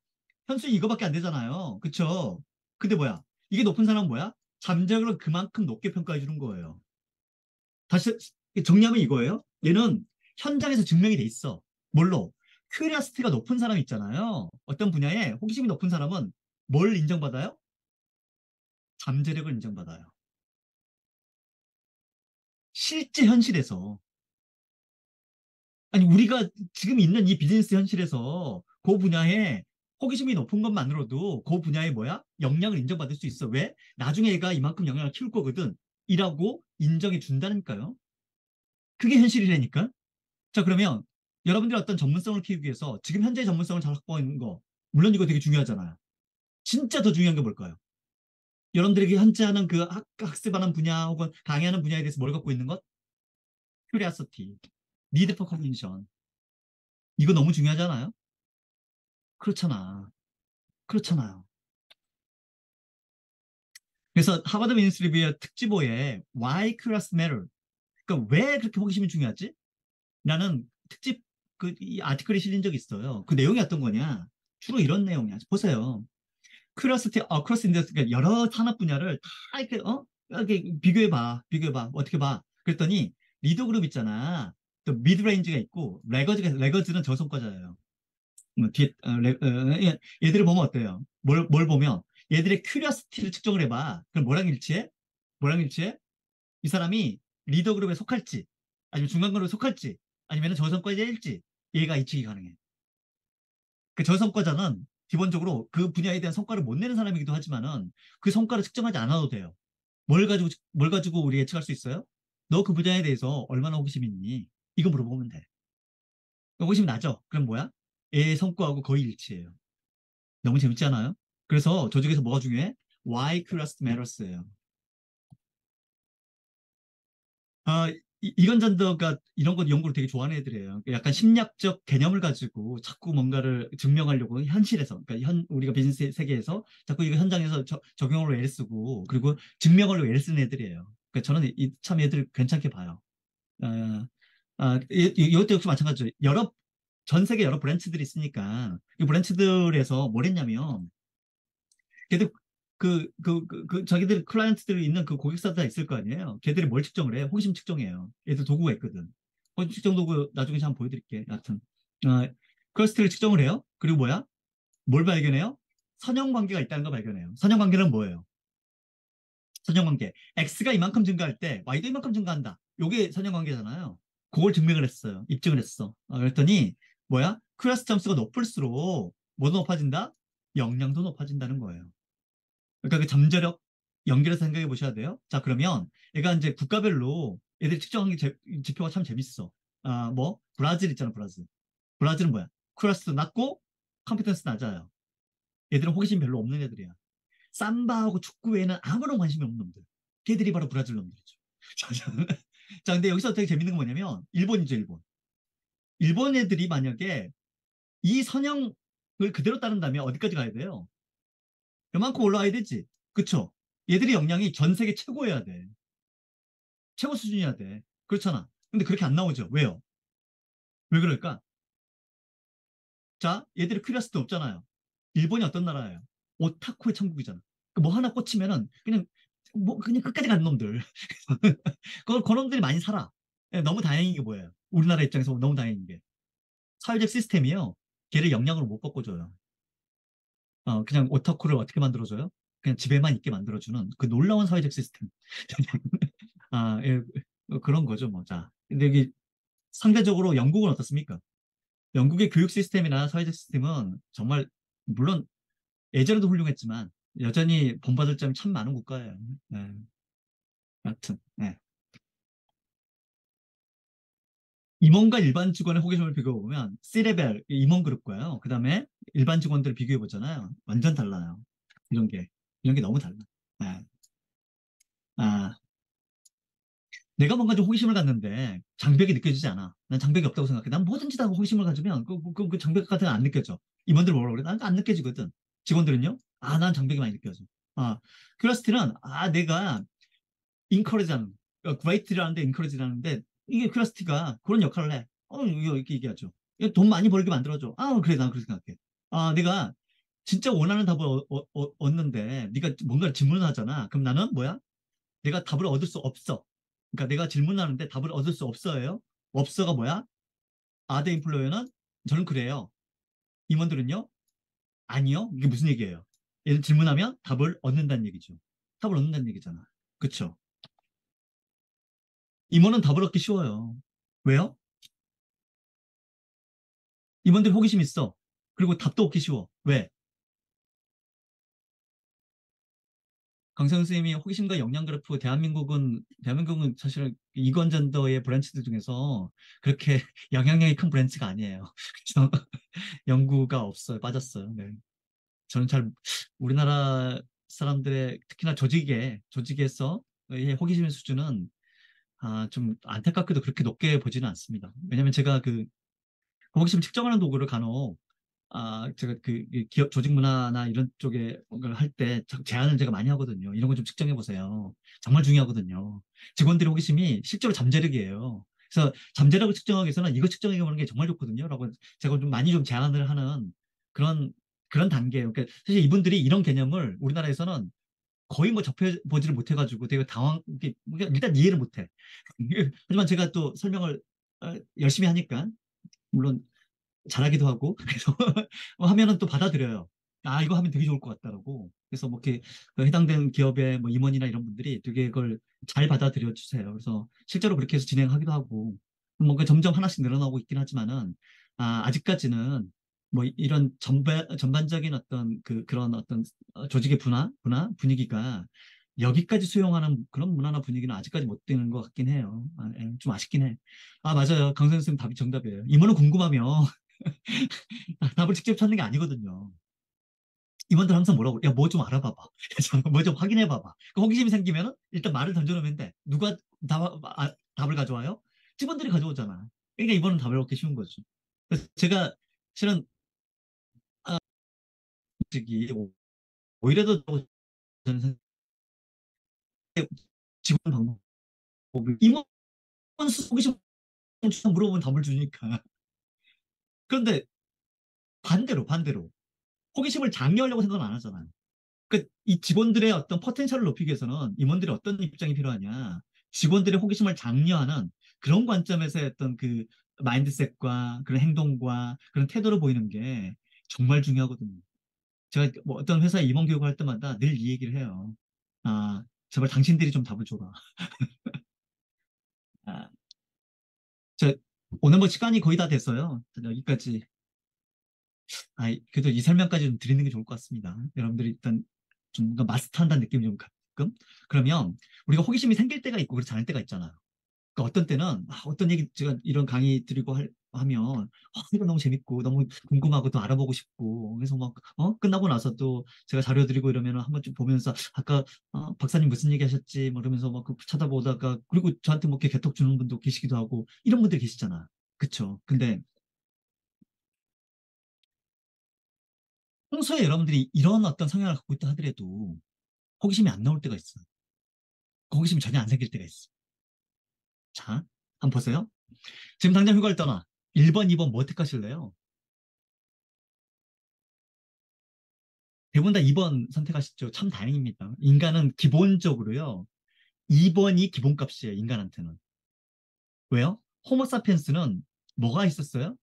현 수준이 이거밖에 안 되잖아요. 그쵸? 근데 뭐야? 이게 높은 사람은 뭐야? 잠재력을 그만큼 높게 평가해 주는 거예요. 다시 정리하면 이거예요. 얘는 현장에서 증명이 돼 있어. 뭘로? 큐리아시티가 높은 사람 있잖아요. 어떤 분야에 호기심이 높은 사람은 뭘 인정받아요? 잠재력을 인정받아요. 실제 현실에서. 아니, 우리가 지금 있는 이 비즈니스 현실에서 그 분야에 호기심이 높은 것만으로도 그 분야에 뭐야? 역량을 인정받을 수 있어. 왜? 나중에 얘가 이만큼 역량을 키울 거거든. 이라고 인정해 준다니까요. 그게 현실이라니까. 자, 그러면 여러분들이 어떤 전문성을 키우기 위해서 지금 현재 전문성을 잘 확보하는 거, 물론 이거 되게 중요하잖아요. 진짜 더 중요한 게 뭘까요? 여러분들에게 현재 하는 그 학습하는 분야 혹은 강의하는 분야에 대해서 뭘 갖고 있는 것? curiosity, need for cognition. 이거 너무 중요하잖아요. 그렇잖아. 그렇잖아요. 그래서 하버드 비즈니스 리뷰의 특집호에 Why Curious Matter. 그러니까 왜 그렇게 호기심이 중요하지? 라는 특집 이 아티클이 실린 적이 있어요. 그 내용이 어떤 거냐? 주로 이런 내용이야. 보세요. Curiosity across industry, 그러니까 여러 산업 분야를 다 이렇게 이렇게 비교해봐, 어떻게 봐? 그랬더니 리더 그룹 있잖아. 또 미드레인지가 있고 레거즈는 저성과자예요. 뒤에 얘들을 보면 어때요? 뭘 보면 얘들의 큐리어시티를 측정을 해봐. 그럼 뭐랑 일치해? 뭐랑 일치해? 이 사람이 리더 그룹에 속할지, 아니면 중간 그룹에 속할지, 아니면 저성과자일지 얘가 이측이 가능해. 그 저성과자는 기본적으로 그 분야에 대한 성과를 못 내는 사람이기도 하지만은 그 성과를 측정하지 않아도 돼요. 뭘 가지고 우리 예측할 수 있어요? 너 그 분야에 대해서 얼마나 호기심 있니? 이거 물어보면 돼. 호기심 나죠? 그럼 뭐야? 얘의 성과하고 거의 일치해요. 너무 재밌지 않아요? 그래서 조직에서 뭐가 중요해? Why curious matters예요. 아, 이건 잔더가 이런 거 연구를 되게 좋아하는 애들이에요. 약간 심리학적 개념을 가지고 자꾸 뭔가를 증명하려고 현실에서, 그러니까 우리가 비즈니스 세계에서 자꾸 이거 현장에서 적용으로 애를 쓰고, 그리고 증명하려고 애를 쓰는 애들이에요. 그러니까 저는 참 애들 괜찮게 봐요. 아, 이것도 역시 마찬가지죠. 전 세계 여러 브랜치들이 있으니까, 이 브랜치들에서 뭘 했냐면, 걔들 자기들 클라이언트들이 있는 그 고객사가 있을 거 아니에요. 걔들이 뭘 측정을 해? 호기심 측정해요. 얘들 도구가 있거든. 호기심 측정 도구 나중에 한번 보여드릴게. 여하튼 클러스트를 측정을 해요. 그리고 뭐야? 뭘 발견해요? 선형관계가 있다는 거 발견해요. 선형관계는 뭐예요? 선형관계. X가 이만큼 증가할 때 Y도 이만큼 증가한다. 요게 선형관계잖아요. 그걸 증명을 했어요. 입증을 했어. 그랬더니 뭐야? 클러스 점수가 높을수록 뭐도 높아진다? 역량도 높아진다는 거예요. 그러니까 그 잠재력 연결해서 생각해 보셔야 돼요. 자, 그러면 얘가 이제 국가별로 애들 측정하는 지표가 참 재밌어. 브라질 있잖아, 브라질. 브라질은 뭐야? 쿠라스도 낮고 컴피턴스 낮아요. 얘들은 호기심 별로 없는 애들이야. 삼바하고 축구 외에는 아무런 관심이 없는 놈들. 걔들이 바로 브라질 놈들이죠. 자, 근데 여기서 되게 재밌는 건 뭐냐면 일본이죠, 일본. 일본 애들이 만약에 이 선형을 그대로 따른다면 어디까지 가야 돼요? 요만큼 올라와야 되지. 그쵸? 얘들이 역량이 전 세계 최고여야 돼. 최고 수준이어야 돼. 그렇잖아. 근데 그렇게 안 나오죠. 왜요? 왜 그럴까? 자, 얘들이 큐리어스도 없잖아요. 일본이 어떤 나라예요? 오타쿠의 천국이잖아. 뭐 하나 꽂히면은 그냥 끝까지 가는 놈들. 그 놈들이 많이 살아. 너무 다행인 게 뭐예요? 우리나라 입장에서 너무 다행인 게 사회적 시스템이요. 걔를 역량으로 못 바꿔줘요. 그냥 오타쿠를 어떻게 만들어줘요? 그냥 집에만 있게 만들어주는 그 놀라운 사회적 시스템. 예, 그런 거죠, 뭐. 자, 근데 여기 상대적으로 영국은 어떻습니까? 영국의 교육 시스템이나 사회적 시스템은 정말, 물론 예전에도 훌륭했지만, 여전히 본받을 점이 참 많은 국가예요. 네, 하여튼, 네. 임원과 일반 직원의 호기심을 비교해보면, C레벨, 임원 그룹과요. 그 다음에 일반 직원들을 비교해보잖아요. 완전 달라요. 이런 게, 이런 게 너무 달라. 네. 아, 내가 뭔가 좀 호기심을 갖는데 장벽이 느껴지지 않아. 난 장벽이 없다고 생각해. 난 뭐든지 다 호기심을 가지면 그 장벽 같은 거 안 느껴져. 임원들 뭐라 그래? 난 안 느껴지거든. 직원들은요? 난 장벽이 많이 느껴져. 아, 큐라시티는, 내가 인커리지하는, 그레이트라는데 인커리지라는데, 이게 큐라시티가 그런 역할을 해. 이거 이렇게 얘기하죠. 이거 돈 많이 벌게 만들어줘. 그래, 난 그렇게 생각해. 내가 진짜 원하는 답을 얻는데, 네가 뭔가를 질문을 하잖아. 그럼 나는 뭐야? 내가 답을 얻을 수 없어. 그러니까 내가 질문하는데 답을 얻을 수 없어요. 없어가 뭐야? 아대 인플로어는 저는 그래요. 임원들은요? 아니요. 이게 무슨 얘기예요? 얘를 질문하면 답을 얻는다는 얘기죠. 답을 얻는다는 얘기잖아. 그쵸? 임원은 답을 얻기 쉬워요. 왜요? 임원들 호기심 있어. 그리고 답도 얻기 쉬워. 왜? 강성 선생님이 호기심과 역량 그래프 대한민국은 사실 이건전더의 브랜치들 중에서 그렇게 영향력이 큰 브랜치가 아니에요. 그래서 연구가 없어요. 빠졌어요. 네. 저는 잘 우리나라 사람들의 특히나 조직에서 의 호기심의 수준은 좀 안타깝게도 그렇게 높게 보지는 않습니다. 왜냐하면 제가 그 호기심 측정하는 도구를 간혹 제가 이 기업 조직 문화나 이런 쪽에 뭔가를 할 때 제안을 제가 많이 하거든요. 이런 거 좀 측정해 보세요. 정말 중요하거든요. 직원들의 호기심이 실제로 잠재력이에요. 그래서 잠재력을 측정하기 위해서는 이거 측정해 보는 게 정말 좋거든요. 라고 제가 좀 많이 좀 제안을 하는 그런 그런 단계예요. 그러니까 사실 이분들이 이런 개념을 우리나라에서는 거의 뭐 접해보지를 못해가지고 되게 그러니까 일단 이해를 못해. 하지만 제가 또 설명을 열심히 하니까 물론 잘하기도 하고 그래서 하면은 또 받아들여요. 이거 하면 되게 좋을 것 같다라고. 그래서 뭐 이렇게 그 해당되는 기업의 뭐 임원이나 이런 분들이 되게 그걸 잘 받아들여 주세요. 그래서 실제로 그렇게 해서 진행하기도 하고 뭔가 점점 하나씩 늘어나고 있긴 하지만은 아직까지는 뭐 이런 전반적인 어떤 그런 어떤 조직의 분위기가 여기까지 수용하는 그런 문화나 분위기는 아직까지 못 되는 것 같긴 해요. 좀 아쉽긴 해. 맞아요. 강선 생님 답이 정답이에요. 임원은 궁금하면 답을 직접 찾는 게 아니거든요. 임원들 항상 뭐라고, 야, 뭐 좀 알아봐봐. 뭐 좀 확인해봐봐. 그 호기심이 생기면 일단 말을 던져놓으면 돼. 누가 답을 가져와요? 직원들이 가져오잖아. 그러니까 이번은 답을 얻기 쉬운 거죠. 그래서 제가 실은 솔직히 오히려 더 저는 직원 방법이 임원 호기심 물어보면 답을 주니까. 그런데 반대로 호기심을 장려하려고 생각은 안 하잖아요. 이 직원들의 어떤 포텐셜을 높이기 위해서는 임원들이 어떤 입장이 필요하냐. 직원들의 호기심을 장려하는 그런 관점에서의 어떤 그 마인드셋과 그런 행동과 그런 태도를 보이는 게 정말 중요하거든요. 제가 뭐 어떤 회사에 임원 교육을 할 때마다 늘 이 얘기를 해요. 제발 당신들이 좀 답을 줘라. 아, 저 오늘 뭐 시간이 거의 다 됐어요. 여기까지. 그래도 이 설명까지 좀 드리는 게 좋을 것 같습니다. 여러분들이 일단 좀 뭔가 마스터한다는 느낌이 좀 가끔. 그러면 우리가 호기심이 생길 때가 있고 그렇지 않을 때가 있잖아요. 그러니까 어떤 때는 어떤 얘기 제가 이런 강의 드리고 하면 이거 너무 재밌고 너무 궁금하고 또 알아보고 싶고 그래서 막 끝나고 나서 또 제가 자료 드리고 이러면 한번 좀 보면서 아까 박사님 무슨 얘기 하셨지 뭐 이러면서 막 찾아보다가 그리고 저한테 뭐 이렇게 개톡 주는 분도 계시기도 하고 이런 분들 계시잖아. 그쵸? 근데 평소에 여러분들이 이런 어떤 성향을 갖고 있다 하더라도 호기심이 안 나올 때가 있어. 호기심이 전혀 안 생길 때가 있어. 자, 한번 보세요. 지금 당장 휴가를 떠나. 1번, 2번 뭐 택하실래요? 대부분 다 2번 선택하시죠. 참 다행입니다. 인간은 기본적으로요. 2번이 기본값이에요. 인간한테는. 왜요? 호모사피엔스는 뭐가 있었어요?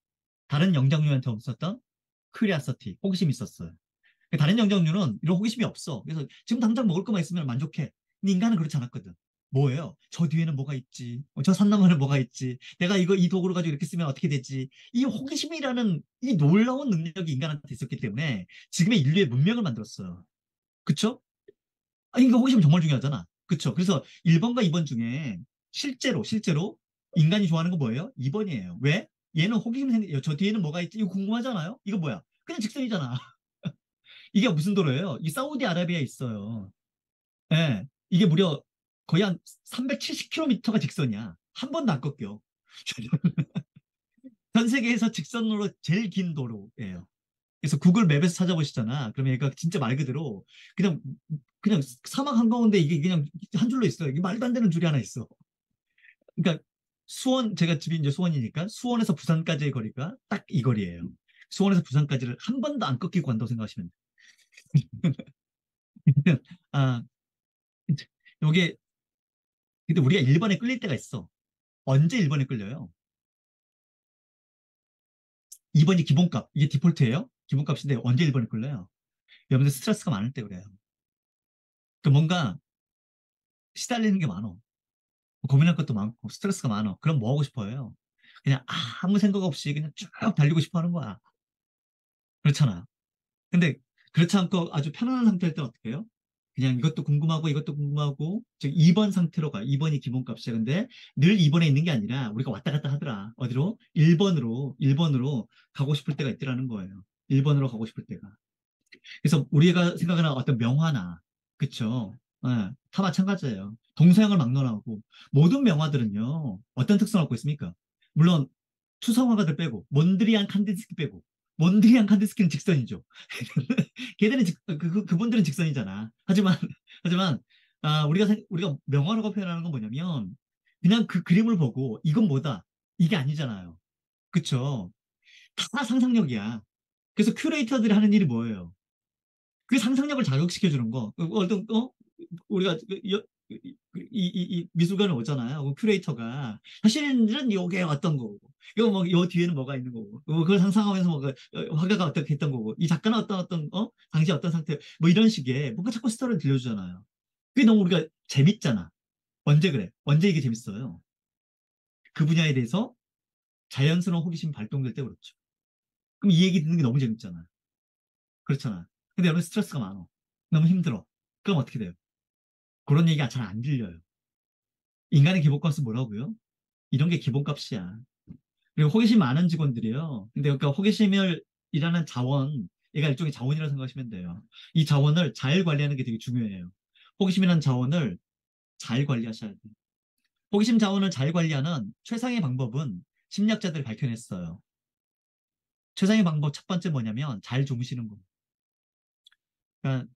다른 영장류한테 없었던 크리아서티, 호기심이 있었어요. 다른 영장류는 이런 호기심이 없어. 그래서 지금 당장 먹을 것만 있으면 만족해. 근데 인간은 그렇지 않았거든. 뭐예요? 저 뒤에는 뭐가 있지? 저 산 너머에는 뭐가 있지? 내가 이 도구를 가지고 이렇게 쓰면 어떻게 되지? 이 호기심이라는 이 놀라운 능력이 인간한테 있었기 때문에 지금의 인류의 문명을 만들었어요. 그쵸? 인간 호기심 정말 중요하잖아. 그쵸? 그래서 1번과 2번 중에 실제로 인간이 좋아하는 거 뭐예요? 2번이에요. 왜? 얘는 저 뒤에는 뭐가 있지? 이거 궁금하잖아요? 이거 뭐야? 그냥 직선이잖아. 이게 무슨 도로예요? 이 사우디아라비아에 있어요. 예. 이게 무려 거의 한 370km가 직선이야. 한 번도 안 꺾여. 전 세계에서 직선으로 제일 긴 도로예요. 그래서 구글 맵에서 찾아보시잖아. 그러면 얘가 진짜 말 그대로 그냥 그냥 사막 한가운데 이게 그냥 한 줄로 있어요. 이게 말도 안 되는 줄이 하나 있어. 그러니까 수원 제가 집이 이제 수원이니까 수원에서 부산까지의 거리가 딱 이 거리예요. 수원에서 부산까지를 한 번도 안 꺾이고 간다고 생각하시면 돼요. 아, 요게 근데 우리가 1번에 끌릴 때가 있어. 언제 1번에 끌려요? 2번이 기본값. 이게 디폴트예요. 기본값인데 언제 1번에 끌려요? 여러분들 스트레스가 많을 때 그래요. 그 뭔가 시달리는 게 많어. 고민할 것도 많고 스트레스가 많어. 그럼 뭐 하고 싶어요? 그냥 아무 생각 없이 그냥 쭉 달리고 싶어 하는 거야. 그렇잖아. 근데 그렇지 않고 아주 편안한 상태일 때 어떻게 해요? 그냥 이것도 궁금하고 이것도 궁금하고 즉 2번 상태로 가. 2번이 기본값이야. 근데 늘 2번에 있는 게 아니라 우리가 왔다 갔다 하더라. 어디로? 1번으로 가고 싶을 때가 있더라는 거예요. 1번으로 가고 싶을 때가. 그래서 우리가 생각하는 어떤 명화나 그쵸? 예, 다 마찬가지예요. 동서양을 막론하고 모든 명화들은요 어떤 특성을 갖고 있습니까? 물론 투성화가들 빼고 몬드리안 칸디스키 빼고 몬드리안 칸디스키는 직선이죠. 걔들은 그분들은 직선이잖아. 하지만 우리가 명화라고 표현하는 건 뭐냐면 그냥 그 그림을 보고 이건 뭐다 이게 아니잖아요. 그쵸? 다 상상력이야. 그래서 큐레이터들이 하는 일이 뭐예요? 그 상상력을 자극시켜주는 거. 우리가 이 미술관에 오잖아요. 그 큐레이터가 사실은 요게 어떤 거고, 이거 뭐 요 뒤에는 뭐가 있는 거고, 그걸 상상하면서 뭐 화가가 어떻게 했던 거고, 이 작가는 당시 어떤 상태, 뭐 이런 식의 뭔가 자꾸 스토리를 들려주잖아요. 그게 너무 우리가 재밌잖아. 언제 그래? 언제 이게 재밌어요? 그 분야에 대해서 자연스러운 호기심이 발동될 때 그렇죠. 그럼 이 얘기 듣는 게 너무 재밌잖아. 그렇잖아. 근데 여러분 스트레스가 많아. 너무 힘들어. 그럼 어떻게 돼요? 그런 얘기가 잘 안 들려요. 인간의 기본값은 뭐라고요? 이런 게 기본값이야. 그리고 호기심 많은 직원들이요. 근데 그러니까 호기심을 일하는 자원, 얘가 일종의 자원이라고 생각하시면 돼요. 이 자원을 잘 관리하는 게 되게 중요해요. 호기심이라는 자원을 잘 관리하셔야 돼요. 호기심 자원을 잘 관리하는 최상의 방법은 심리학자들이 밝혀냈어요. 최상의 방법 첫 번째 뭐냐면 잘 주무시는 거. 그러니까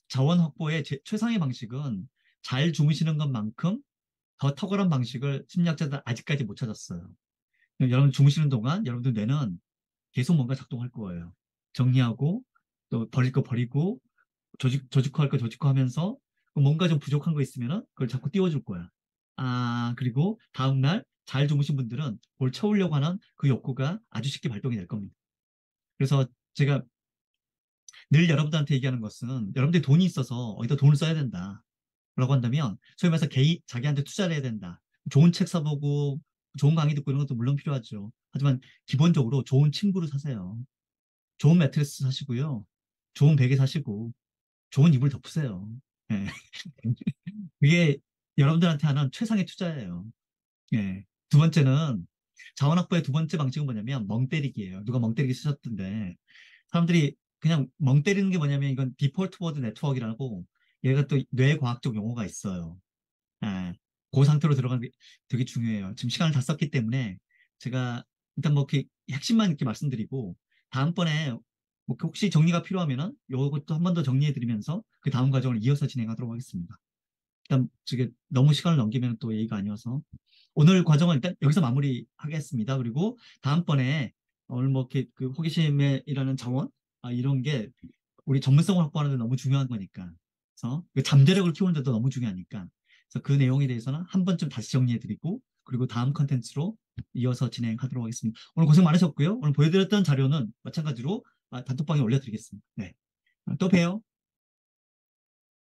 자원 확보의 최상의 방식은 잘 주무시는 것만큼 더 탁월한 방식을 심리학자들 아직까지 못 찾았어요. 여러분 주무시는 동안 여러분들 뇌는 계속 뭔가 작동할 거예요. 정리하고 또 버릴 거 버리고 조직화할 거 조직화하면서 뭔가 좀 부족한 거 있으면 그걸 자꾸 띄워줄 거야. 그리고 다음날 잘 주무신 분들은 뭘 채우려고 하는 그 욕구가 아주 쉽게 발동이 될 겁니다. 그래서 제가 늘 여러분들한테 얘기하는 것은 여러분들이 돈이 있어서 어디다 돈을 써야 된다. 라고 한다면 소위 말해서 자기한테 투자를 해야 된다. 좋은 책 사보고 좋은 강의 듣고 이런 것도 물론 필요하죠. 하지만 기본적으로 좋은 침구를 사세요. 좋은 매트리스 사시고요. 좋은 베개 사시고 좋은 이불 덮으세요. 예. 그게 여러분들한테 하는 최상의 투자예요. 예. 두 번째는 자원확보의 두 번째 방식은 뭐냐면 멍 때리기예요. 누가 멍 때리기 쓰셨던데 사람들이 그냥 멍 때리는 게 뭐냐면 이건 디폴트 워드 네트워크라고 얘가 또 뇌과학적 용어가 있어요. 예. 그 상태로 들어가는 게 되게 중요해요. 지금 시간을 다 썼기 때문에 제가 일단 뭐 이렇게 핵심만 이렇게 말씀드리고 다음번에 뭐 혹시 정리가 필요하면은 요것도 한 번 더 정리해 드리면서 그 다음 과정을 이어서 진행하도록 하겠습니다. 일단 지금 너무 시간을 넘기면 또 예의가 아니어서 오늘 과정은 일단 여기서 마무리하겠습니다. 그리고 다음번에 오늘 뭐 이렇게 그 호기심이라는 자원 이런 게 우리 전문성을 확보하는 데 너무 중요한 거니까. 그래서 그 잠재력을 키우는 데도 너무 중요하니까. 그래서 그 내용에 대해서는 한 번쯤 다시 정리해드리고 그리고 다음 컨텐츠로 이어서 진행하도록 하겠습니다. 오늘 고생 많으셨고요. 오늘 보여드렸던 자료는 마찬가지로 단톡방에 올려드리겠습니다. 네. 또 봬요.